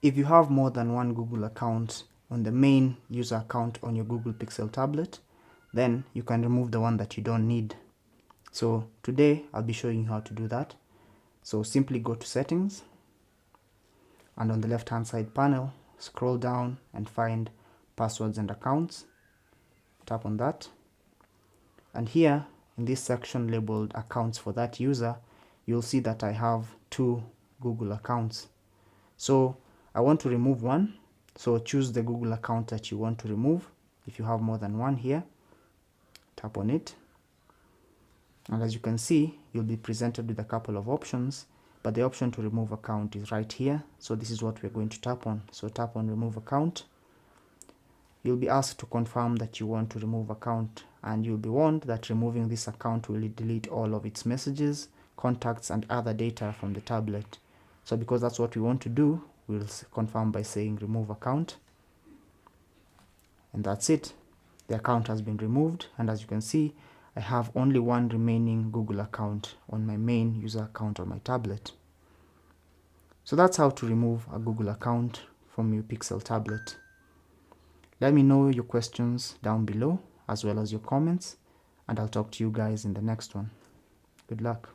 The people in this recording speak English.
If you have more than one Google account on the main user account on your Google Pixel tablet, then you can remove the one that you don't need. So today I'll be showing you how to do that. So simply go to settings, and on the left hand side panel, scroll down and find passwords and accounts. Tap on that, and here in this section labeled accounts for that user, you'll see that I have 2 Google accounts. So I want to remove one, so choose the Google account that you want to remove. If you have more than one here, tap on it, and as you can see, you'll be presented with a couple of options, but the option to remove account is right here. So this is what we're going to tap on. So tap on remove account. You'll be asked to confirm that you want to remove account, and you'll be warned that removing this account will delete all of its messages, contacts, and other data from the tablet. So because that's what we want to do, we'll confirm by saying remove account, and that's it. The account has been removed, and as you can see, I have only one remaining Google account on my main user account on my tablet. So that's how to remove a Google account from your Pixel tablet. Let me know your questions down below as well as your comments, and I'll talk to you guys in the next one. Good luck.